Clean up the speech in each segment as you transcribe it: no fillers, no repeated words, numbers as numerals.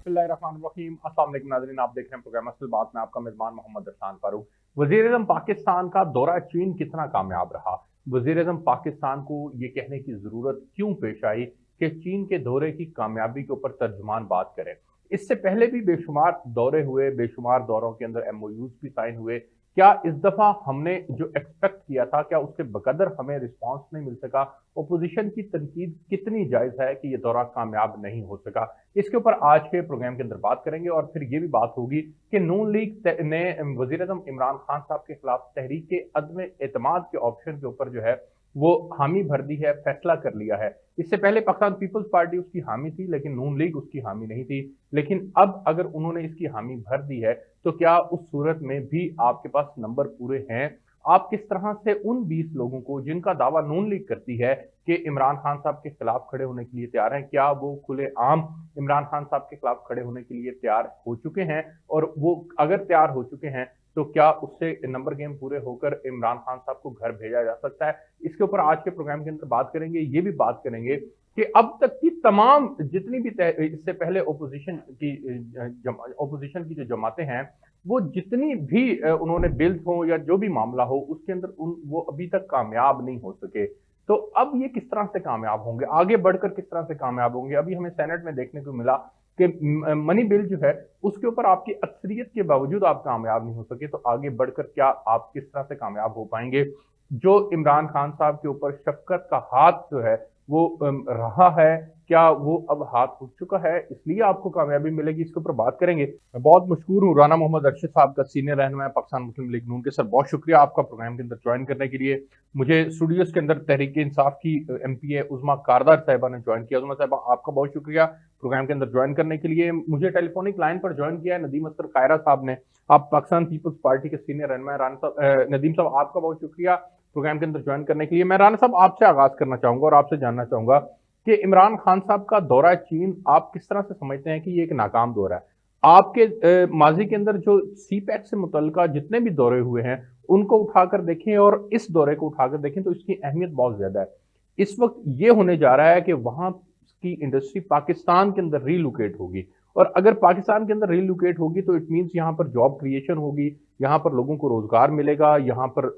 बिस्मिल्लाहिर्रहमानिर्रहीम। अस्सलाम वालेकुम नाज़रीन, आप देख रहे हैं प्रोग्राम असल बात में आपका मेज़बान मोहम्मद अरसान फारूक। वज़ीर-ए-आज़म पाकिस्तान का दौरा चीन कितना कामयाब रहा? वज़ीर-ए-आज़म पाकिस्तान को ये कहने की ज़रूरत क्यों पेश आई कि चीन के दौरे की कामयाबी के ऊपर तर्जुमान बात करें? इससे पहले भी बेशुमार दौरे हुए, बेशुमार दौरों के अंदर एमओयूज़ भी साइन हुए। क्या इस दफ़ा हमने जो एक्सपेक्ट किया था, क्या उसके बकदर हमें रिस्पॉन्स नहीं मिल सका? अपोजिशन की तनकीद कितनी जायज़ है कि ये दौरा कामयाब नहीं हो सका? इसके ऊपर आज के प्रोग्राम के अंदर बात करेंगे और फिर ये भी बात होगी कि नून लीग ने वज़ीर-ए-आज़म इमरान खान साहब के खिलाफ तहरीक अदम एतमाद के ऑप्शन के ऊपर जो है वो हामी भर दी है, फैसला कर लिया है। इससे पहले पाकिस्तान पीपल्स पार्टी उसकी हामी थी, लेकिन नून लीग उसकी हामी नहीं थी। लेकिन अब अगर उन्होंने इसकी हामी भर दी है, तो क्या उस सूरत में भी आपके पास नंबर पूरे हैं? आप किस तरह से उन 20 लोगों को जिनका दावा नून लीग करती है कि इमरान खान साहब के खिलाफ खड़े होने के लिए तैयार हैं, क्या वो खुलेआम इमरान खान साहब के खिलाफ खड़े होने के लिए तैयार हो चुके हैं? और वो अगर तैयार हो चुके हैं, तो क्या उससे नंबर गेम पूरे होकर इमरान खान साहब को घर भेजा जा सकता है? इसके ऊपर आज के प्रोग्राम के अंदर बात करेंगे। ये भी बात करेंगे कि अब तक की तमाम जितनी भी इससे पहले ओपोजिशन की जो जमातें हैं, वो जितनी भी उन्होंने बिल्स हो या जो भी मामला हो, उसके अंदर वो अभी तक कामयाब नहीं हो सके। तो अब ये किस तरह से कामयाब होंगे, आगे बढ़कर किस तरह से कामयाब होंगे? अभी हमें सेनेट में देखने को मिला कि मनी बिल जो है उसके ऊपर आपकी अक्सरियत के बावजूद आप कामयाब नहीं हो सके, तो आगे बढ़कर क्या आप किस तरह से कामयाब हो पाएंगे? जो इमरान खान साहब के ऊपर शफकत का हाथ जो है वो रहा है, क्या वो अब हाथ उठ चुका है, इसलिए आपको कामयाबी मिलेगी? इसके ऊपर बात करेंगे। मैं बहुत मशहूर हूँ राना मोहम्मद अरशद साहब का, सीनियर रहनुमा पाकिस्तान मुस्लिम लीग नून के। सर बहुत शुक्रिया आपका प्रोग्राम के अंदर ज्वाइन करने के लिए। मुझे स्टूडियोज के अंदर तहरीक इंसाफ की MPA उज़मा कारदार साहिबा ने ज्वाइन किया। उज़मा साहिबा आपका बहुत शुक्रिया प्रोग्राम के अंदर ज्वाइन करने के लिए। मुझे टेलीफोनिक लाइन पर ज्वाइन किया है नदीम अस्कर कायरा साहब ने, आप पाकिस्तान पीपल्स पार्टी के सीनियर रहनुमा। राना साहब, नदीम साहब आपका बहुत शुक्रिया प्रोग्राम के अंदर ज्वाइन करने के लिए। मैं राना साहब आपसे आगाज करना चाहूंगा और आपसे जानना चाहूंगा कि इमरान खान साहब का दौरा चीन आप किस तरह से समझते हैं कि ये एक नाकाम दौरा है? आपके माजी के अंदर जो CPEC से मुतल्लिका जितने भी दौरे हुए हैं उनको उठाकर देखें और इस दौरे को उठाकर देखें तो इसकी अहमियत बहुत ज्यादा है। इस वक्त ये होने जा रहा है कि वहां की इंडस्ट्री पाकिस्तान के अंदर रीलोकेट होगी, और अगर पाकिस्तान के अंदर रीलोकेट होगी तो इट मीन्स यहाँ पर जॉब क्रिएशन होगी, यहाँ पर लोगों को रोजगार मिलेगा, यहाँ पर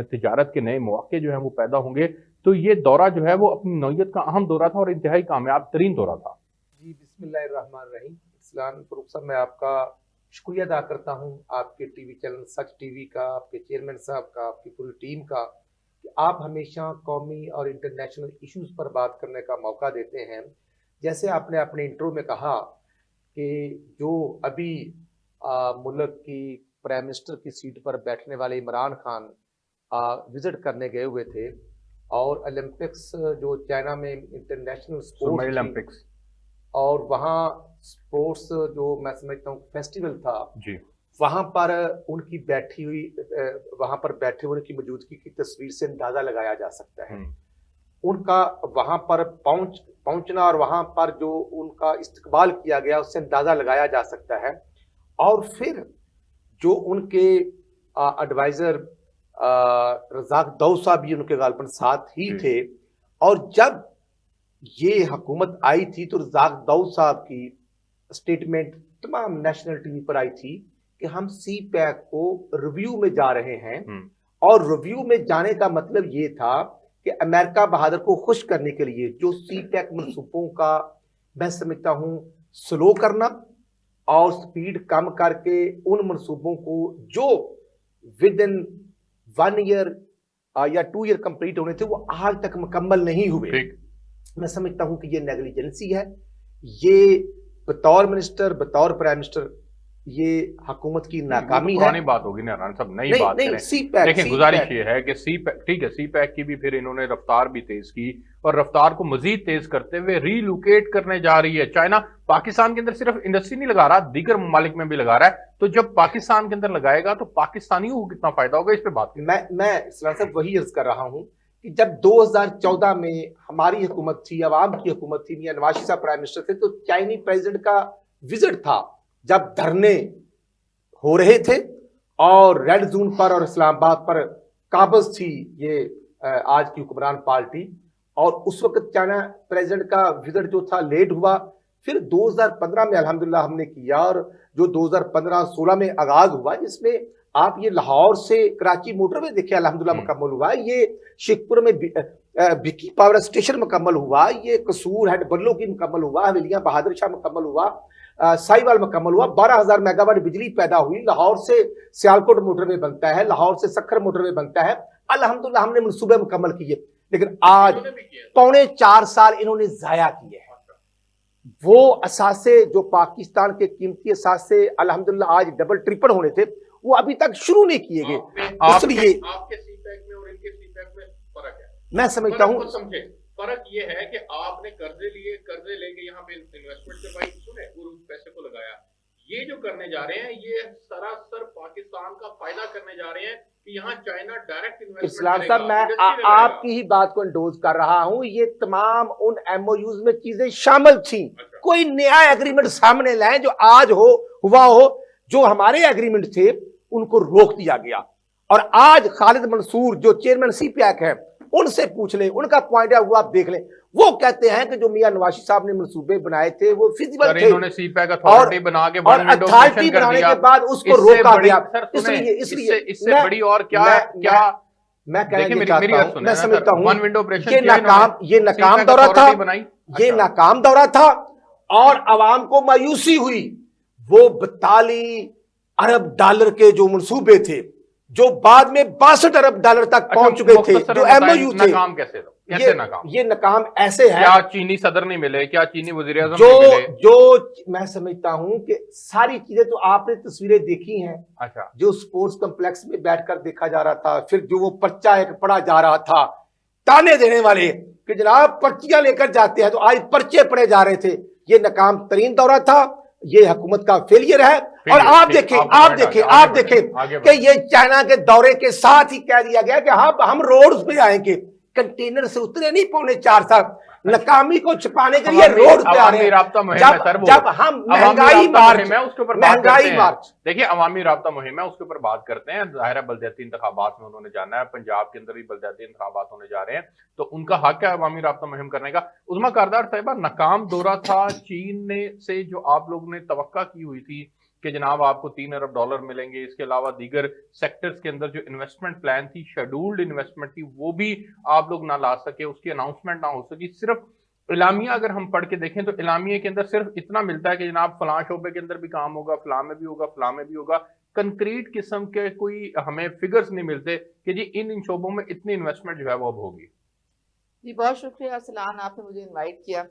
तिजारत के नए मौके जो हैं वो पैदा होंगे। तो ये दौरा जो है वो अपनी नौयत का अहम दौरा था और इंतहाई कामयाब तरीन दौरा था। जी बिस्मिल्लाहिर्रहमानिर्रहीम। इस्लाम फरूख साहब, मैं आपका शुक्रिया अदा करता हूँ, आपके टीवी चैनल सच टीवी का, आपके चेयरमैन साहब का, आपकी पूरी टीम का, कि आप हमेशा कौमी और इंटरनेशनल इश्यूज पर बात करने का मौका देते हैं। जैसे आपने अपने इंट्रो में कहा कि जो अभी मुल्क की प्राइम मिनिस्टर की सीट पर बैठने वाले इमरान खान विजिट करने गए हुए थे, और ओलंपिक्स जो चाइना में इंटरनेशनल स्पोर्ट्स ओलंपिक्स, और वहाँ स्पोर्ट्स जो मैं समझता हूँ फेस्टिवल था जी, वहाँ पर उनकी बैठी हुई वहाँ पर बैठे होने की मौजूदगी की तस्वीर से अंदाजा लगाया जा सकता है। उनका वहाँ पर पहुंचना और वहाँ पर जो उनका इस्तकबाल किया गया उससे अंदाजा लगाया जा सकता है। और फिर जो उनके एडवाइजर रज़ाक दाऊद साहब भी उनके गालबन साथ ही थे, और जब ये हुकूमत आई थी तो रज़ाक दाऊद साहब की स्टेटमेंट तमाम नेशनल टीवी पर आई थी कि हम CPEC को रिव्यू में जा रहे हैं। और रिव्यू में जाने का मतलब ये था कि अमेरिका बहादुर को खुश करने के लिए जो CPEC मनसूबों का मैं समझता हूँ स्लो करना और स्पीड कम करके उन मनसूबों को जो विद इन 1 ईयर या 2 ईयर कंप्लीट होने थे वो आज तक मुकम्मल नहीं हुए। मैं समझता हूं कि ये नेग्लिजेंसी है। ये बतौर मिनिस्टर, बतौर प्राइम मिनिस्टर, ये हुकूमत की नाकामी है। पुरानी बात होगी ना राना साहब, नई बात करें। CPEC, लेकिन गुजारिश ये है कि CPEC, ठीक है, CPEC की भी फिर इन्होंने रफ्तार भी तेज की और रफ्तार को मजीद तेज करते हुए रीलोकेट करने जा रही है। चाइना पाकिस्तान के अंदर सिर्फ इंडस्ट्री नहीं लगा रहा, दीगर ममालिक में भी लगा रहा है। तो जब पाकिस्तान के अंदर लगाएगा तो पाकिस्तानियों को कितना फायदा होगा, इस पर बात करें। मैं इस्लाम साहब वही अर्ज कर रहा हूं कि जब 2014 में हमारी हुकूमत थी, अवाम की हुकूमत थी, मियां नवाज साहब प्राइम मिनिस्टर थे, तो चाइनीज प्रेसिडेंट का विजिट था जब धरने हो रहे थे और रेड जोन पर और इस्लामाबाद पर काबज थी ये आज की हुक्मरान पार्टी। और उस वक्त चाइना प्रेसिडेंट का विजिट जो था लेट हुआ, फिर 2015 में अल्हम्दुलिल्लाह हमने किया, और जो 2015-16 में आगाज हुआ, जिसमें आप ये लाहौर से कराची मोटरवे देखिए अल्हम्दुलिल्लाह मुकम्मल हुआ, ये शेखपुर में बिक्की पावर स्टेशन मुकम्मल हुआ, ये कसूर हेड बल्लो की मुकम्मल हुआ, हवेलियां बहादुर शाह मुकम्मल हुआ, साहिवाल मुकम्मल हुआ, 12,000 मेगावाट बिजली पैदा हुई। लाहौर से सियालकोट मोटरवे बनता है, लाहौर से सखर मोटरवे बनता है, अल्हम्दुलिल्लाह हमने मनसूबे मुकम्मल किए। लेकिन आज 4.25 साल इन्होंने जाया किए हैं। वो असासे जो पाकिस्तान के कीमती असासे अल्हम्दुलिल्लाह आज डबल ट्रिपल होने थे, वो अभी तक शुरू नहीं किए गए। इसलिए आपके सीपैक में और इनके सीपैक में फर्क है। मैं समझता हूँ फर्क ये है कि आपने कर्जे लिए, कर्जे लेके यहाँ पे इन्वेस्टमेंट करवाई, सुने, और उस पैसे को लगाया। ये जो करने जा रहे हैं, ये सरासर पाकिस्तान का फायदा करने जा रहे हैं कि यहाँ चाइना डायरेक्ट इन्वेस्टमेंट इस्लाम साहब, मैं आपकी ही बात को इंडोज कर रहा हूँ। ये तमाम उन एमओयूज में चीजें शामिल थी। कोई नया एग्रीमेंट सामने लाए जो आज हुआ हो। जो हमारे एग्रीमेंट थे उनको रोक दिया गया, और आज खालिद मंसूर जो चेयरमैन सीपैक है, उनसे पूछ लें, उनका पॉइंट ऑफ व्यू आप देख लें। वो कहते हैं कि जो मियां नवाशी साहब ने मंसूबे बनाए थे वो फिजिबल थे, इन्होंने सीपैक अथॉरिटी बना के और अथॉरिटी बनाने के बाद उसको रोका गया। इसलिए इससे बड़ी और क्या मैं कहना चाहता हूं, मैं समझता हूं ये नाकाम दौरा था, ये नाकाम दौरा था, और आवाम को मायूसी हुई। वो 42 अरब डॉलर के जो मंसूबे थे, जो बाद में 62 अरब डॉलर तक पहुंच चुके थे, जो एमओयू थे, नाकाम कैसे ये नाकाम ऐसे है। क्या चीनी सदर नहीं मिले, क्या चीनी वज़ीर-ए-आज़म नहीं मिले? जो मैं समझता हूं कि सारी चीजें तो आपने तस्वीरें देखी हैं। अच्छा, जो स्पोर्ट्स कॉम्प्लेक्स में बैठकर देखा जा रहा था, फिर जो वो पर्चा एक पढ़ा जा रहा था, ताने देने वाले कि जनाब पर्चियां लेकर जाते हैं, तो आज पर्चे पढ़े जा रहे थे। ये नाकाम तरीन दौरा था, ये हुकूमत का फेलियर है। और आप देखें कि ये चाइना के दौरे के साथ ही कह दिया गया कि हाँ हम रोड्स पे आएंगे, कंटेनर से उतरे नहीं 4.25 साल। नाकामी को छिपाने के लिए रोड पे आ रहे हैं। जब हम महंगाई मार्च देखिए, अवामी राब्ता मुहिम है, उसके ऊपर बात करते हैं। जाहिर है बलदियाती इंतखाबात में उन्होंने जाना है, पंजाब के अंदर भी बलदियाती इंतखाबात होने जा रहे हैं, तो उनका हक है अवामी राब्ता मुहिम करने का। उस्मा कारदार साहिबा, नाकाम दौरा था चीन ने से जो आप लोगों ने तवक्का की हुई थी कि जनाब आपको 3 अरब डॉलर मिलेंगे, इसके अलावा दीगर सेक्टर्स के अंदर जो इन्वेस्टमेंट प्लान थी, शेड्यूल्ड इन्वेस्टमेंट थी, वो भी आप लोग ना ला सके, उसकी अनाउंसमेंट ना हो सकी। सिर्फ इलामिया अगर हम पढ़ के देखें तो इलामिया के अंदर सिर्फ इतना मिलता है कि जनाब फलां शोबे के अंदर भी काम होगा, फलां में भी होगा, फलां में भी होगा। कंक्रीट किस्म के कोई हमें फिगर्स नहीं मिलते कि जी इन शोबों में इतनी इन्वेस्टमेंट जो है वो अब होगी। जी बहुत शुक्रिया सलान, आपने मुझे इन्वाइट किया।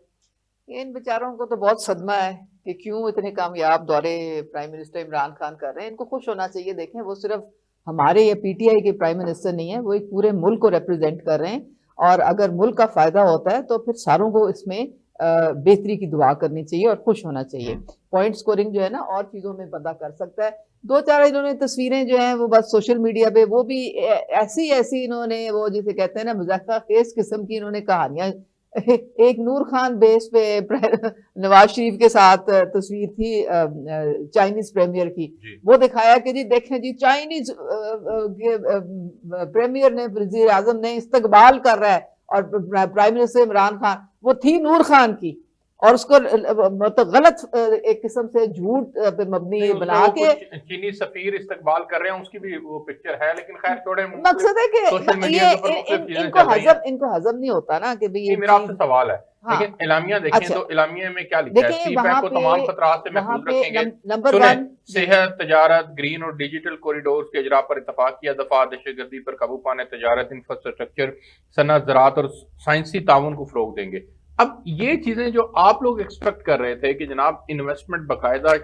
इन बेचारों को तो बहुत सदमा है कि क्यों इतने कामयाब दौरे प्राइम मिनिस्टर इमरान खान कर रहे हैं। इनको खुश होना चाहिए। देखें, वो सिर्फ हमारे या पीटीआई के प्राइम मिनिस्टर नहीं है, वो एक पूरे मुल्क को रिप्रेजेंट कर रहे हैं, और अगर मुल्क का फायदा होता है तो फिर सारों को इसमें बेहतरी की दुआ करनी चाहिए और खुश होना चाहिए। पॉइंट स्कोरिंग जो है ना और चीज़ों में बंदा कर सकता है। 2-4 इन्होंने तस्वीरें जो हैं वो बस सोशल मीडिया पे, वो भी ऐसी इन्होंने, वो जिसे कहते हैं ना मजाका खेज किस्म की इन्होंने कहानियां। एक नूर खान बेस पे नवाज शरीफ के साथ तस्वीर थी चाइनीज प्रीमियर की, वो दिखाया कि जी देखें जी चाइनीज प्रीमियर ने, वज़ीर आज़म ने इस्तकबाल कर रहा है, और प्राइम मिनिस्टर इमरान खान, वो थी नूर खान की, और उसको मतलब गलत एक किस्म से झूठ पे मबनी बना के चीनी सफीर इस्तकबाल कर रहे हैं, उसकी भी वो पिक्चर है। लेकिन खैर छोड़े, मकसद है कि ये इनको हजम नहीं होता ना कि भाई। मेरा आपसे सवाल है, लेकिन इलामिया देखें तो इलामिया में क्या लिखा है? सीपैक को तमाम खतरात से महफूज रखेंगे। नंबर 1 सेहत, तजारत, ग्रीन और डिजिटल कॉरिडोर के इजरा पर इत्तफाक किया। दफा दहशतगर्दी पर काबू पाने, तजारत, इंफ्रास्ट्रक्चर, सनत, ज़राअत और साइंसी ताउन को फरोग देंगे। अब ये चीजें जो आप लोग एक्सपेक्ट कर रहे थे कि जनाब इन्वेस्टमेंट बाकायदा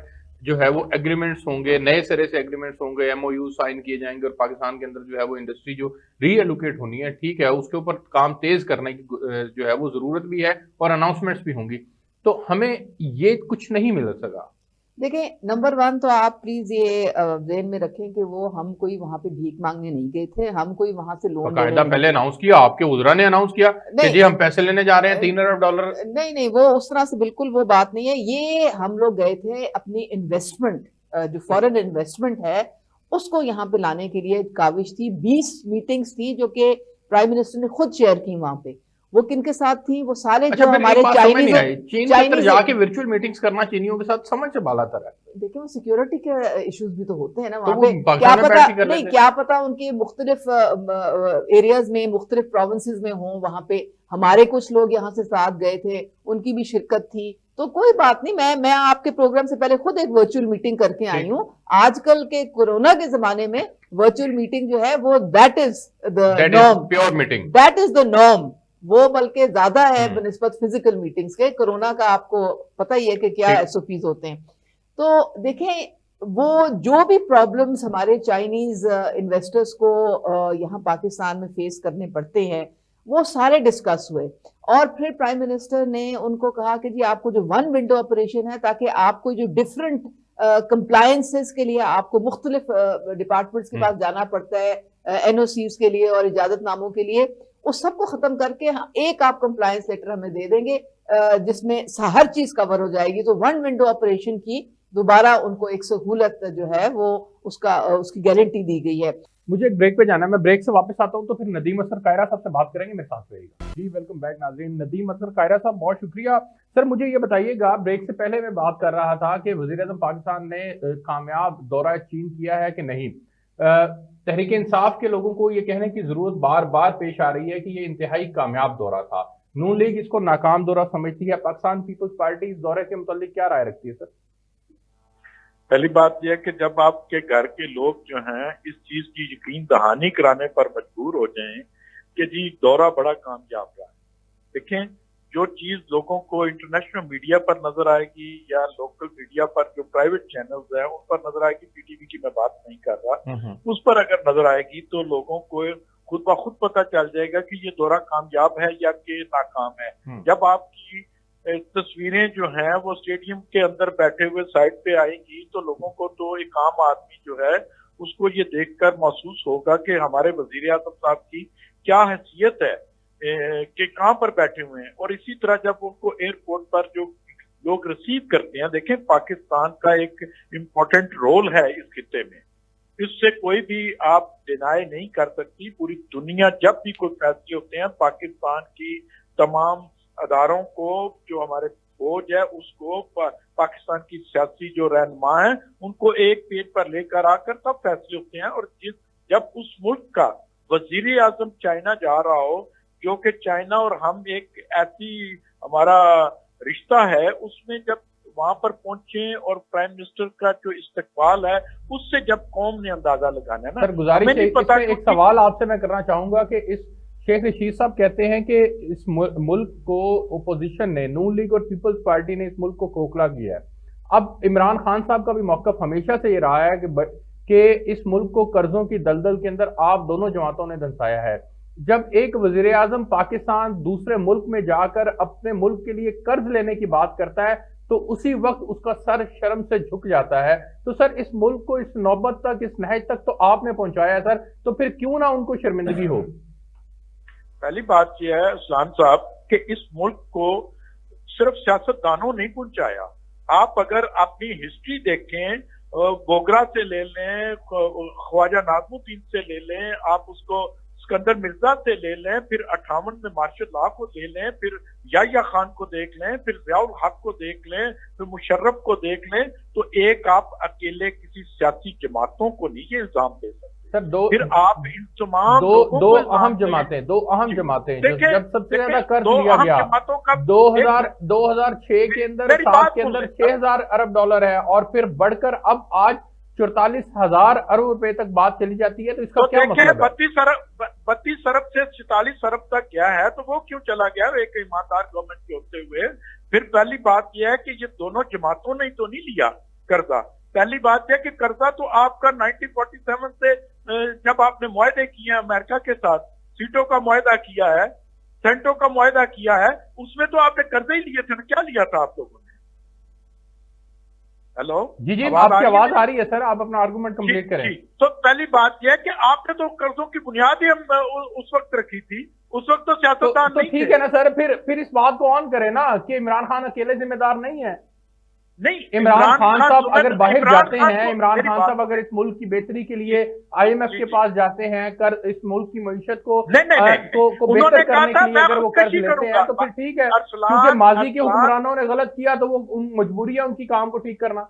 जो है वो एग्रीमेंट्स होंगे, नए सिरे से एग्रीमेंट्स होंगे, एमओयू साइन किए जाएंगे, और पाकिस्तान के अंदर जो है वो इंडस्ट्री जो रीएलोकेट होनी है, ठीक है, उसके ऊपर काम तेज करने की जो है वो जरूरत भी है, और अनाउंसमेंट्स भी होंगी, तो हमें ये कुछ नहीं मिल सका। देखें, नंबर 1 तो आप प्लीज ये ध्यान में रखें कि वो हम कोई वहां पे भीख मांगने नहीं गए थे, हम कोई वहां से लोन लेने पहले अनाउंस किया, आपके उज़रा ने अनाउंस किया कि जी हम पैसे लेने जा रहे हैं 3 अरब डॉलर। नहीं, वो उस तरह से बिल्कुल वो बात नहीं है। ये हम लोग गए थे अपनी इन्वेस्टमेंट, जो फॉरेन इन्वेस्टमेंट है उसको यहाँ पे लाने के लिए काविश थी। 20 मीटिंग्स थी जो कि प्राइम मिनिस्टर ने खुद शेयर की वहां पे। वो किनके साथ थी? वो सारे अच्छा, जो हमारे चीन के अंदर जाके वर्चुअल मीटिंग्स करना चीनियों के साथ समझ से बाला तर है। देखिए वो सिक्योरिटी के इश्यूज भी तो होते हैं ना तो वहाँ पे, क्या पता नहीं, क्या पता उनके मुख्तलिफ एरियाज में, मुख्तलिफ प्रोविंसेस में हों, वहाँ पे हमारे कुछ लोग यहाँ से साथ गए थे, उनकी भी शिरकत थी, तो कोई बात नहीं। मैं आपके प्रोग्राम से पहले खुद एक वर्चुअल मीटिंग करके आई हूँ। आजकल के कोरोना के जमाने में वर्चुअल मीटिंग जो है वो that is the norm, pure meeting, that is the norm. वो बल्कि ज्यादा है बनिस्बत फिजिकल मीटिंग्स के। कोरोना का आपको पता ही है कि क्या एसओपीज होते हैं। तो देखें, वो जो भी प्रॉब्लम्स हमारे चाइनीज इन्वेस्टर्स को यहाँ पाकिस्तान में फेस करने पड़ते हैं, वो सारे डिस्कस हुए। और फिर प्राइम मिनिस्टर ने उनको कहा कि जी आपको जो वन विंडो ऑपरेशन है, ताकि आपको जो डिफरेंट कंप्लायंसेस के लिए आपको मुख्तलिफ डिपार्टमेंट्स के पास जाना पड़ता है एनओसीज के लिए और इजाजतनामों के लिए, उस सबको खत्म करके एक आप कंप्लायंस लेटर हमें दे देंगे जिसमें हर चीज कवर हो जाएगी। तो वन विंडो ऑपरेशन की दोबारा उनको एक सहूलत जो है वो उसकी गारंटी दी गई है। मुझे एक ब्रेक पे जाना है, मैं ब्रेक से वापस आता हूं तो फिर नदीम असर कायरा साहब से बात करेंगे, मेरे साथ रहेगा। जी वेलकम बैक नाज़रीन। नदीम असर कायरा साहब बहुत शुक्रिया। सर मुझे ये बताइएगा, ब्रेक से पहले मैं बात कर रहा था कि वज़ीर-ए-आज़म पाकिस्तान ने कामयाब दौरा चीन किया है कि नहीं। तहरीक इंसाफ के लोगों को ये कहने की जरूरत बार बार पेश आ रही है कि ये इंतहाई कामयाब दौरा था, नून लीग इसको नाकाम दौरा समझती है। पाकिस्तान पीपल्स पार्टी इस दौरे के मुतालिक क्या राय रखती है सर? पहली बात यह है कि जब आपके घर के लोग जो हैं इस चीज की यकीन दहानी कराने पर मजबूर हो जाएं कि जी दौरा बड़ा कामयाब रहा है, देखें जो चीज लोगों को इंटरनेशनल मीडिया पर नजर आएगी या लोकल मीडिया पर जो प्राइवेट चैनल्स हैं उन पर नजर आएगी, पीटीवी की मैं बात नहीं कर रहा, उस पर अगर नजर आएगी तो लोगों को खुद ब खुद पता चल जाएगा कि ये दौरा कामयाब है या कि नाकाम है। जब आपकी तस्वीरें जो हैं वो स्टेडियम के अंदर बैठे हुए साइड पे आएंगी तो लोगों को, तो एक आम आदमी जो है उसको ये देखकर महसूस होगा कि हमारे वजीर-ए-आज़म साहब की क्या हैसियत है कि कहाँ पर बैठे हुए हैं। और इसी तरह जब उनको एयरपोर्ट पर जो लोग रिसीव करते हैं, देखें पाकिस्तान का एक इम्पोर्टेंट रोल है इस खित्ते में, इससे कोई भी आप डिनाई नहीं कर सकती। पूरी दुनिया जब भी कोई फैसले होते हैं, पाकिस्तान की तमाम अदारों को, जो हमारे फौज है उसको, पाकिस्तान की सियासी जो रहनुमा है उनको एक पेज पर लेकर आकर तब फैसले होते हैं। और जब उस मुल्क का वजीर आजम चाइना जा रहा हो, जो कि चाइना और हम एक ऐसी हमारा रिश्ता है, उसमें जब वहां पर पहुंचे और प्राइम मिनिस्टर का जो इस्तकबाल है उससे जब कौम ने अंदाजा लगाना है ना। सर गुजारिश है, एक सवाल आपसे मैं करना चाहूंगा कि इस शेख रशीद साहब कहते हैं कि इस मुल्क को ओपोजिशन ने, नून लीग और पीपल्स पार्टी ने इस मुल्क को खोखला किया है। अब इमरान खान साहब का भी मौक़िफ़ हमेशा से ये रहा है कि इस मुल्क को कर्जों की दलदल के अंदर आप दोनों जमातों ने धंसाया है। जब एक वजीर आजम पाकिस्तान दूसरे मुल्क में जाकर अपने मुल्क के लिए कर्ज लेने की बात करता है तो उसी वक्त उसका सर शर्म से झुक जाता है। तो सर इस मुल्क को इस नौबत तक, इस नहज तक तो आपने पहुंचाया सर, तो फिर क्यों ना उनको शर्मिंदगी हो? पहली बात यह है उस्मान साहब कि इस मुल्क को सिर्फ सियासतदानों नहीं पहुंचाया। आप अगर अपनी हिस्ट्री देखें, बोगरा से ले लें, ख्वाजा नाज़मुद्दीन से ले लें, आप उसको सिकंदर मिर्जा से ले लें, फिर 58 में मार्शल लॉ को ले लें, फिर याह्या खान को देख लें, फिर ज़ियाउल हक को देख लें, फिर मुशर्रफ को देख लें, तो एक आप अकेले किसी सियासी जमातों को नहीं ये इल्जाम दे सकते सर। फिर आप इन तमाम दो अहम जमातें जब सबसे ज्यादा कर्ज लिया गया 2006 के अंदर, 7 के अंदर 6000 अरब डॉलर है और फिर बढ़कर अब आज 44,000 अरब रुपए तक बात चली जाती है। तो इसका क्या मतलब है? 32 अरब से 44 अरब तक गया है, तो वो क्यों चला गया एक ईमानदार गवर्नमेंट के होते हुए? फिर पहली बात यह है कि ये दोनों जमातों ने तो नहीं लिया कर्जा। पहली बात यह कि कर्जा तो आपका 1947 से जब आपने मुआहदे किए हैं अमेरिका के साथ, सीटों का मुआहदा किया है, सेंटों का मुआहदा किया है, उसमें तो आपने कर्जे ही लिए थे ना। क्या लिया था आप लोगों ने? हेलो जी, आपकी आवाज आ रही है सर, आप अपना आर्गुमेंट कंप्लीट करें। तो पहली बात यह है कि आपने तो कर्जों की बुनियाद ही हम उस वक्त रखी थी, उस वक्त तो सियासतदान नहीं थे। ठीक है ना सर, फिर इस बात को ऑन करें ना कि इमरान खान अकेले जिम्मेदार नहीं है। नहीं, इमरान खान साहब अगर बाहर जाते हैं, इमरान मेरी खान बात- साहब अगर इस मुल्क की बेहतरी के लिए IMF के पास जाते हैं, कर इस मुल्क की मईशत को नहीं, को उन्होंने बेहतर कहा करने था के लिए मैं अगर वो कर्ज खुदकशी लेते करूंगा। हैं तो फिर ठीक है, अरसलान- क्योंकि माजी के अरसलान- हुक्मरानों ने गलत किया तो वो उन मजबूरी है उनकी काम को ठीक करना।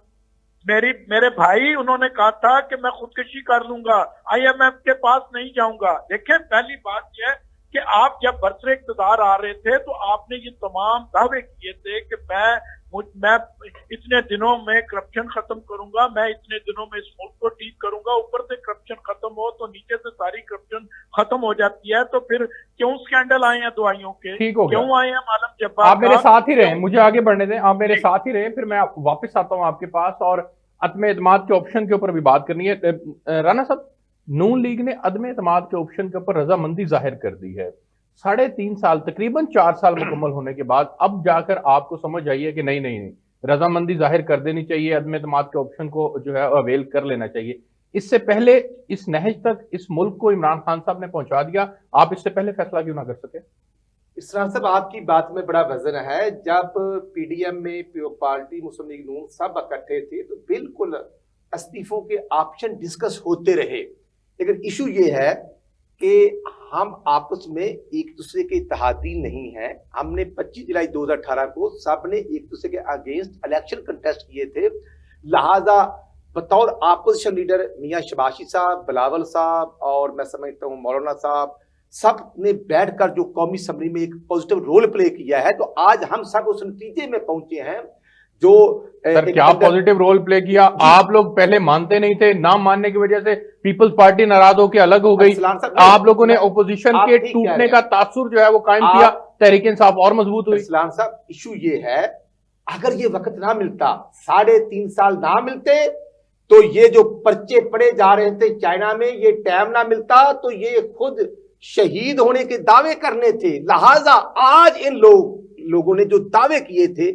मेरे भाई, उन्होंने कहा था कि मैं खुदकशी कर लूंगा, IMF के पास नहीं जाऊंगा। देखें, पहली बात यह है कि आप जब बरसरे इक़्तिदार आ रहे थे तो आपने ये तमाम दावे किए थे कि मैं इतने दिनों में करप्शन खत्म करूंगा, मैं इतने दिनों में इस मुल्क को ठीक करूंगा। ऊपर से करप्शन खत्म हो तो नीचे से सारी करप्शन खत्म हो जाती है। तो फिर क्यों स्कैंडल आए हैं दवाइयों के, ठीक हो गया। क्यों आए हैं मालूम जब्बार? आप मेरे साथ ही रहे, मुझे आगे बढ़ने दें, आप मेरे साथ ही रहे, फिर मैं वापस आता हूं आपके पास और अदम एतमाद के ऑप्शन के ऊपर भी बात करनी है। राना साहब, नून लीग ने अदम एतमाद के ऑप्शन के ऊपर रजामंदी जाहिर कर दी है। 3.5 साल, तकरीबन 4 साल मुकम्मल होने के बाद अब जाकर आपको समझ आई है कि नहीं, रजामंदी जाहिर कर देनी चाहिए, अदम एतमाद के ऑप्शन को जो है अवेल कर लेना चाहिए। इससे पहले इस नहज तक इस मुल्क को इमरान खान साहब ने पहुंचा दिया, आप इससे पहले फैसला क्यों ना कर सके? इसरार साहब, आपकी बात में बड़ा वजन है। जब PDM में पार्टी मुस्लिम लीग नून सब इकट्ठे थे तो बिल्कुल इस्तीफों के ऑप्शन डिस्कस होते रहे, लेकिन इशू ये है कि हम आपस में एक दूसरे के इत्तेहादी नहीं हैं। हमने 25 जुलाई 2018 को सब ने एक दूसरे के अगेंस्ट इलेक्शन कंटेस्ट किए थे, लिहाजा बतौर अपोजिशन लीडर मियां शबाशी साहब, बिलावल साहब और मैं समझता हूँ मौलाना साहब, सब ने बैठकर जो कौमी असम्बली में एक पॉजिटिव रोल प्ले किया है, तो आज हम सब उस नतीजे में पहुंचे हैं। जो सर, क्या पॉजिटिव रोल प्ले किया? आप लोग पहले मानते नहीं थे, ना मानने की वजह से पीपल्स पार्टी नाराज होकर अलग हो गई। आप लोगों ने ओपोजिशन के टूटने का तासुर जो है वो कायम किया, तहरीक इंसाफ और मजबूत हुई। इस्लाम साहब, इशू ये है, अगर ये वक्त ना मिलता, 3.5 साल ना मिलते, तो ये जो पर्चे पड़े जा रहे थे चाइना में, ये टाइम ना मिलता तो ये खुद शहीद होने के दावे करने थे। लिहाजा आज इन लोगों ने जो दावे किए थे,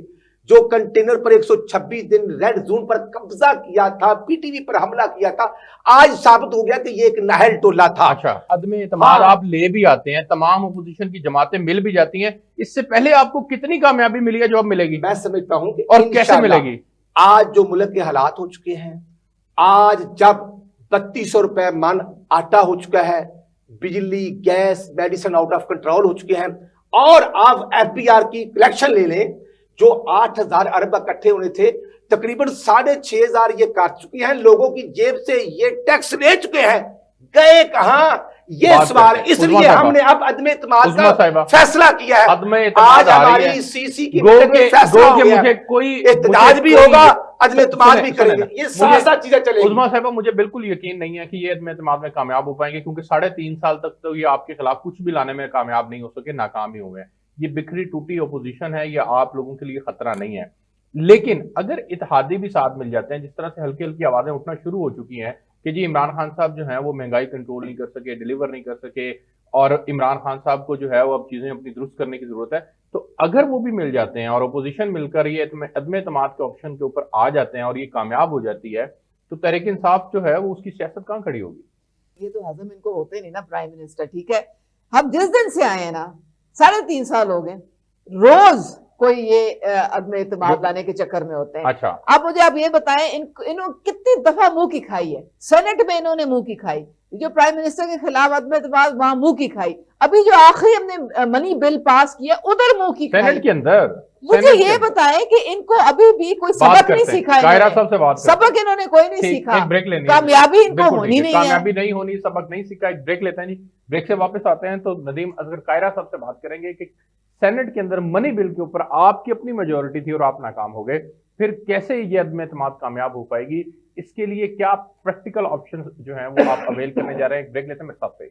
जो कंटेनर पर 126 दिन रेड जोन पर कब्जा किया था, PTV पर हमला किया था, आज साबित हो गया कि ये एक नाहल टोला था। अच्छा, अदम एतमाद आप ले भी आते हैं, तमाम अपोजिशन की जमातें मिल भी जाती हैं, इससे पहले आपको कितनी कामयाबी मिली है जो अब मिलेगी? मैं समझता हूं कि और कैसे मिलेगी? आज जो मुल्क के हालात हो चुके हैं, आज जब 3200 रुपए मन आटा हो चुका है, बिजली, gas, medicine out of control हो चुके हैं, और आप FBR की कलेक्शन ले लें, जो 8000 अरब इकट्ठे होने थे, तकरीबन 6500 ये काट चुके हैं, लोगों की जेब से ये टैक्स ले चुके हैं, गए कहां? ये सवाल, इसलिए हमने अब अदम एतमाद का फैसला किया है। आज हमारी CC की फैसला हो गया, मुझे कोई एहतजाज भी होगा, अदम एतमाद भी करेंगे, ये साथ चीजें चलेंगी। उज़मा साहिबा, मुझे बिल्कुल यकीन नहीं है कि ये अदम एतमाद में कामयाब हो पाएंगे, क्योंकि 3.5 साल तक तो ये आपके खिलाफ कुछ भी लाने में कामयाब नहीं हो सके, नाकाम ही हुए हैं। ये बिखरी टूटी अपोजिशन है, ये आप लोगों के लिए खतरा नहीं है। लेकिन अगर इत्तेहादी भी साथ मिल जाते हैं, जिस तरह से हल्की हल्की आवाजें उठना शुरू हो चुकी हैं कि जी इमरान खान साहब जो हैं वो महंगाई कंट्रोल नहीं कर सके, डिलीवर नहीं कर सके, और इमरान खान साहब को जो है वो अब चीजें अपनी दुरुस्त करने की जरूरत है, तो अगर वो भी मिल जाते हैं और अपोजिशन मिलकर ये अदम एतमाद के ऑप्शन के ऊपर आ जाते हैं और ये कामयाब हो जाती है, तो तहरीक इंसाफ जो है वो उसकी सियासत कहां खड़ी होगी? ये तो हजम इनको होते नहीं ना प्राइम मिनिस्टर, ठीक है। हम जिस दिन से आए हैं ना, 3.5 साल हो गए, रोज कोई ये अदम एतमाद लाने के चक्कर में होते हैं। अच्छा, आप मुझे आप ये बताएं, इन्होंने कितनी दफा मुंह की खाई है? सेनेट में इन्होंने मुंह की खाई, जो प्राइम मिनिस्टर के खिलाफ अदम एतमाद, वहां मुंह की खाई, अभी जो आखिरी हमने मनी बिल पास किया उधर मुंह की खाई। सेनेट के अंदर मुझे ये बताएं कि इनको अभी भी कोई सबक नहीं सीखा है? कायरा साहब से बात सबक इन्होंने कोई नहीं सीखा, ब्रेक लेनी, कामयाबी इनको होनी नहीं है, कामयाबी नहीं होनी, सबक नहीं सीखा, एक ब्रेक लेते हैं जी। ब्रेक से वापस आते हैं तो नदीम असगर कायरा साहब से बात करेंगे कि सेनेट के अंदर मनी बिल के ऊपर आपकी अपनी मेजोरिटी थी और आप नाकाम हो गए, फिर कैसे ये अदम एतमाद कामयाब हो पाएगी, इसके लिए क्या प्रैक्टिकल ऑप्शन जो हैं वो आप अवेल करने जा रहे हैं? ब्रेक लेते हैं मेरे साथ पे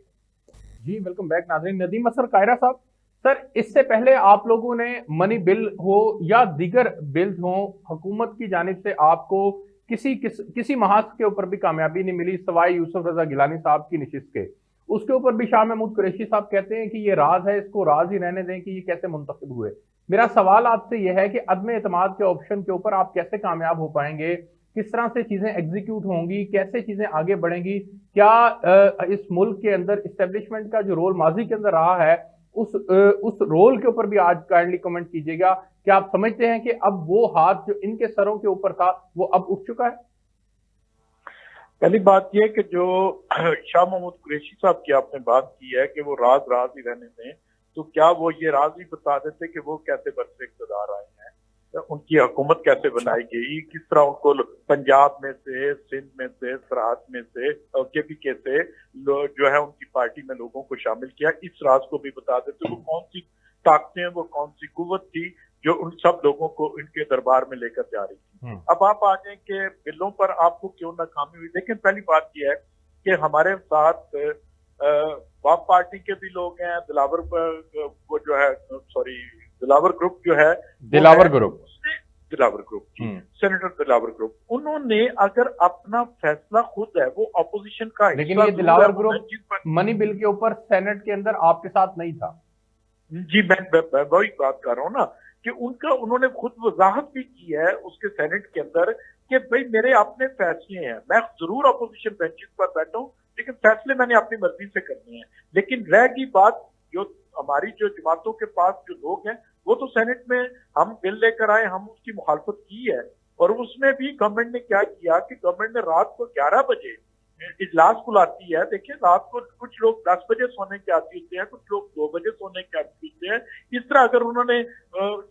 जी। वेलकम बैक नाज़रीन। नदीम असगर कायरा साहब, सर, इससे पहले आप लोगों ने मनी बिल हो या दीगर बिल्स हो, हुकूमत की जानिब से आपको किसी महाज के ऊपर भी कामयाबी नहीं मिली सवाई यूसुफ रजा गिलानी साहब की नशिस्त के। उसके ऊपर भी शाह महमूद कुरैशी साहब कहते हैं कि ये राज है, इसको राज ही रहने दें कि ये कैसे मुंतखब हुए। मेरा सवाल आपसे यह है कि अदम एतमाद के ऑप्शन के ऊपर आप कैसे कामयाब हो पाएंगे, किस तरह से चीजें एग्जीक्यूट होंगी, कैसे चीजें आगे बढ़ेंगी? क्या इस मुल्क के अंदर इस्टेब्लिशमेंट का जो रोल माजी के अंदर रहा है, उस रोल के ऊपर भी आज काइंडली कमेंट कीजिएगा क्या आप समझते हैं कि अब वो हाथ जो इनके सरों के ऊपर था वो अब उठ चुका है? पहली बात यह कि जो शाह महमूद कुरैशी साहब की आपने बात की है कि वो राज राज ही रहने दें, तो क्या वो ये राज ही बता देते कि वो कैसे बरसे इक़्तिदार आए हैं, उनकी हुकूमत कैसे बनाई गई, किस तरह उनको पंजाब में से, सिंध में से, सरहद में से, KPK से जो है उनकी पार्टी में लोगों को शामिल किया, इस राज को भी बता देते। वो कौन सी ताकतें, वो कौन सी कुव्वत थी जो उन सब लोगों को इनके दरबार में लेकर जा रही थी। अब आप आ जाए कि बिलों पर आपको क्यों नाकामी हुई। लेकिन पहली बात यह है कि हमारे साथ वाप पार्टी के भी लोग हैं, दिलावर वो जो है दिलावर ग्रुप जो है, Dilawar group senator Dilawar group, उन्होंने अगर अपना फैसला खुद है, वो ऑपोजिशन का, लेकिन ये दिलावर ग्रुप मनी बिल के ऊपर सेनेट के अंदर आपके साथ नहीं था। जी, मैं वही बात कर रहा हूँ ना कि उन्होंने खुद वजाहत भी की है उसके सेनेट के अंदर कि भाई मेरे अपने फैसले हैं, मैं जरूर अपोजिशन बेंचेस पर बैठा हूँ लेकिन फैसले मैंने अपनी मर्जी से करने हैं। लेकिन रह गई बात, जो हमारी जो जमातों के पास जो लोग हैं, वो तो सेनेट में हम बिल लेकर आए, हम उसकी मुखालफत की है, और उसमें भी गवर्नमेंट ने क्या किया कि गवर्नमेंट ने रात को 11 बजे इजलास बुलाती है। देखिए, रात को कुछ लोग 10 बजे सोने के आदी होते हैं, कुछ लोग 2 बजे सोने के आदी होते हैं। इस तरह अगर उन्होंने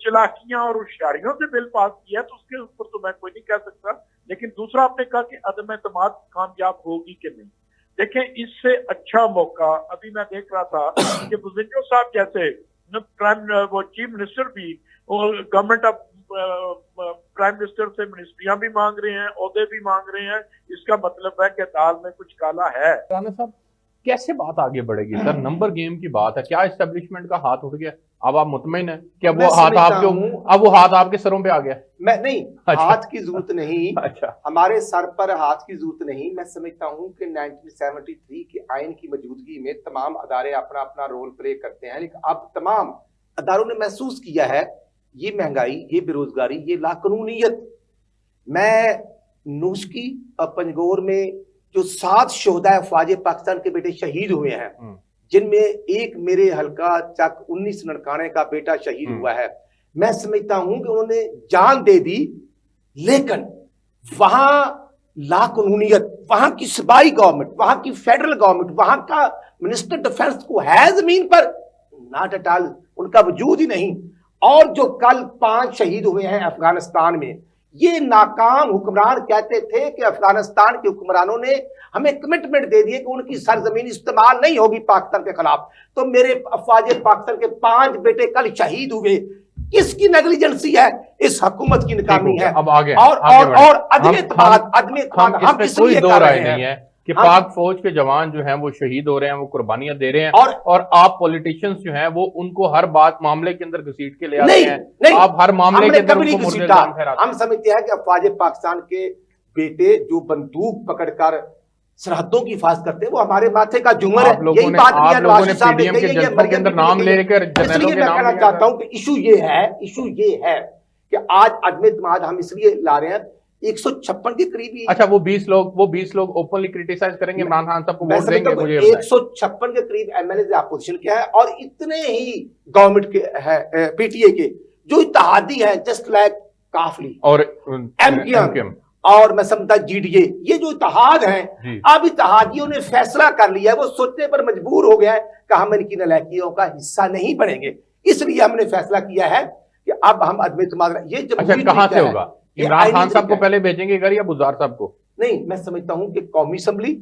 चालाकियां और होशियारियों से बिल पास किया तो उसके ऊपर तो मैं कोई नहीं कह सकता। लेकिन दूसरा आपने कहा कि अदम एतमाद कामयाब होगी कि नहीं। देखें, इससे अच्छा मौका अभी मैं देख रहा था कि बुज़िंजो साहब जैसे वो चीफ मिनिस्टर भी, गवर्नमेंट ऑफ प्राइम मिनिस्टर से मिनिस्ट्रियां भी मांग रहे हैं, ओहदे भी मांग रहे हैं। इसका मतलब है कि दाल में कुछ काला है। राणा साहब, कैसे बात आगे बढ़ेगी सर? नंबर गेम की बात है, क्या एस्टेब्लिशमेंट का हाथ उठ गया? अब आप मुतमईन है कि अब वो हाथ आपके सरों पे आ गया? मैं नहीं, अच्छा। हाथ की जरूरत नहीं। अच्छा, हमारे सर पर हाथ की जरूरत नहीं। मैं समझता हूं कि 1973 के आइन की मौजूदगी में तमाम अदारे अपना अपना रोल प्ले करते हैं, लेकिन अब तमाम अदारों ने महसूस किया है ये महंगाई, ये बेरोजगारी, ये लाकानूनियत। मैं नूशकी और पंजगोर में जो 7 शोहदा अफवाज पाकिस्तान के बेटे शहीद हुए हैं, जिनमें एक मेरे हल्का चक 19 ननकाने का बेटा शहीद हुआ है, मैं समझता हूं कि उन्होंने जान दे दी, लेकिन वहां लाकानूनियत, वहां की सूबाई गवर्नमेंट, वहां की फेडरल गवर्नमेंट, वहां का मिनिस्टर डिफेंस को है जमीन पर नॉट एट ऑल, उनका वजूद ही नहीं। और जो कल 5 शहीद हुए हैं अफगानिस्तान में, ये नाकाम हुक्मरान कहते थे कि अफगानिस्तान के हुक्मरानों ने हमें कमिटमेंट दे दिए कि उनकी सरजमीन इस्तेमाल नहीं होगी पाकिस्तान के खिलाफ। तो मेरे अफवाज पाकिस्तान के 5 बेटे कल शहीद हुए। किसकी नेग्लिजेंसी है? इस हुकूमत की नाकामी है। अब आगे और अदमी हम कोई दो राय नहीं है कि पाक फौज के जवान जो हैं वो शहीद हो रहे हैं, वो कुर्बानियां दे रहे हैं, और आप पॉलिटिशियंस जो हैं वो उनको हर बात मामले के अंदर घसीट के ले आते हैं। आप हर मामले के अंदर उनको मुर्दे इल्जाम ठहराते हैं। हम समझते हैं कि अफवाज पाकिस्तान के बेटे जो बंदूक पकड़कर सरहदों की हिफाजत करते हैं, वो हमारे माथे का जुमर है। यही बात पीडीएम के जलसों के अंदर नाम लेकर इसलिए मैं कहना चाहता हूं कि इशू ये है कि आज अदम एतमाद हम इसलिए ला रहे हैं 156 के करीब। अच्छा, वो 20 लोग ओपनली क्रिटिसाइज करेंगे इमरान खान साहब को, वोट देंगे? मुझे 156 के करीब एमएलए अपोजिशन के है, और इतने ही गवर्नमेंट के है, पीटीए के जो इत्तेहादी है, जस्ट लाइक काफली और एमकेएम और मैं समझता जीडीए, ये जो इत्तेहाद हैं, अब इत्तेहादियों ने फैसला कर लिया है, वो सोचने पर मजबूर हो गया है कि हम इनकी नालायकियों का हिस्सा नहीं बनेंगे। इसलिए हमने फैसला किया है कि अब हम अदम एतमाद, ये अच्छा कहां से होगा? इमरान खान साहब को पहले भेजेंगे घर या बुज़दार साहब को? नहीं, मैं समझता हूं कि कौमी असम्बली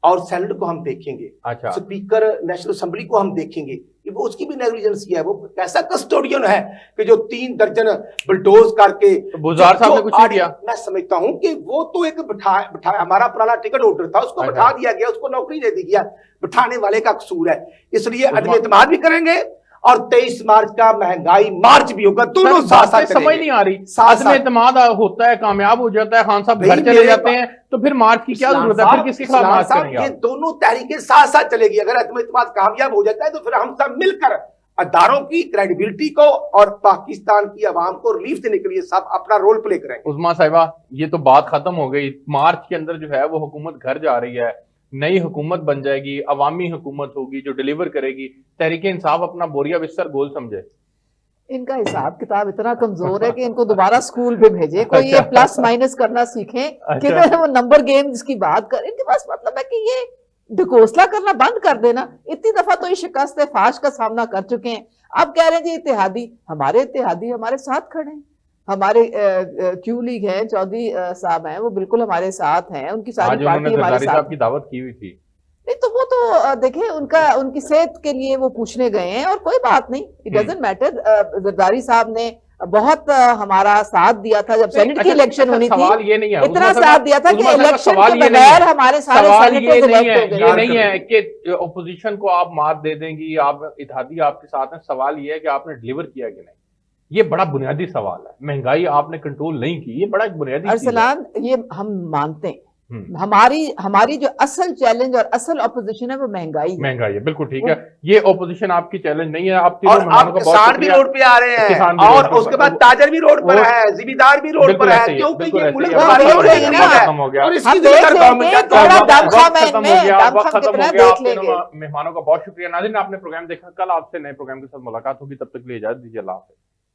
और सेनेट को हम देखेंगे। अच्छा, स्पीकर नेशनल असेंबली को हम देखेंगे कि वो उसकी भी नेग्लिजेंसी है। वो कैसा कस्टोडियन है कि जो 3 दर्जन बुलडोज करके, तो बुज़दार साहब ने कुछ नहीं किया। मैं समझता हूं कि वो तो एक बिठा हमारा पुराना टिकट होल्डर था, उसको बिठा दिया गया, उसको नौकरी दे दी गया, बिठाने वाले का कसूर है। इसलिए अदम एतमाद भी करेंगे और 23 मार्च का महंगाई मार्च भी होगा, दोनों साथ साथ। समझ नहीं आ रही, अदम एतमाद होता है, कामयाब हो जाता है, खान साहब घर चले जाते हैं, तो फिर मार्च की क्या जरूरत है? फिर किसके खिलाफ मार्च करेंगे? ये दोनों तहरीकें साथ साथ चलेगी। अगर अदम एतमाद कामयाब हो जाता है तो फिर हम सब मिलकर अदारों की क्रेडिबिलिटी को और पाकिस्तान की आवाम को रिलीफ देने के लिए सब अपना रोल प्ले करेंगे। उस्मा साहिबा, ये तो बात खत्म हो गई। मार्च के अंदर जो है वो हुकूमत घर जा रही है, नई हुकूमत बन जाएगी, अवामी हुकूमत होगी जो डिलीवर करेगी। तहरीक इंसाफ अपना बोरिया बिस्तर गोल समझे? इनका हिसाब किताब इतना कमजोर है कि इनको दोबारा स्कूल पे भेजे, कोई ये प्लस माइनस करना सीखें कि वो नंबर गेम जिसकी बात कर, इनके पास मतलब है कि ये ढकोसला करना बंद कर देना। इतनी दफा तो ये शिकस्त फाश का सामना कर चुके हैं। अब कह रहे हैं जी इत्तेहादी हमारे साथ खड़े हैं। हमारे क्यू लीग है, चौधरी साहब हैं, वो बिल्कुल हमारे साथ हैं, उनकी सारी पार्टी हमारे साथ की दावत की हुई थी। नहीं तो वो तो देखे उनकी सेहत के लिए वो पूछने गए हैं और कोई बात नहीं, इट डजंट मैटर। जरदारी साहब ने बहुत हमारा साथ दिया था जब सेनेट की इलेक्शन होनी थी, सवाल ये नहीं है, इतना साथ दिया था कि इलेक्शन के बगैर हमारे सारे सेनेटर्स इलेक्ट हो गए। ये नहीं है कि ओपोजिशन को आप मात दे देंगी, आप इत्तेहादी आपके साथ हैं। सवाल ये है कि आपने डिलीवर किया कि नहीं। ये बड़ा बुनियादी सवाल है। महंगाई आपने कंट्रोल नहीं की, ये बड़ा बुनियादी अरसलान, ये हम मानते हैं। हमारी जो असल चैलेंज और असल ऑपोजिशन है वो महंगाई है। बिल्कुल ठीक है। ये ऑपोजिशन आपकी चैलेंज नहीं है। आप किसान भी रोड पे आ रहे हैं और उसके बाद ताजर भी रोड पर है, जिम्मेदार भी रोड पर है, क्योंकि ये मुल्क खत्म हो गया। और इसकी जिम्मेदार मेहमानों का बहुत शुक्रिया। नाज़रीन, आपने प्रोग्राम देखा। कल आपसे नए प्रोग्राम के साथ मुलाकात होगी, तब तक के लिए इजाजत दीजिए। अल्लाह हाफ़िज़।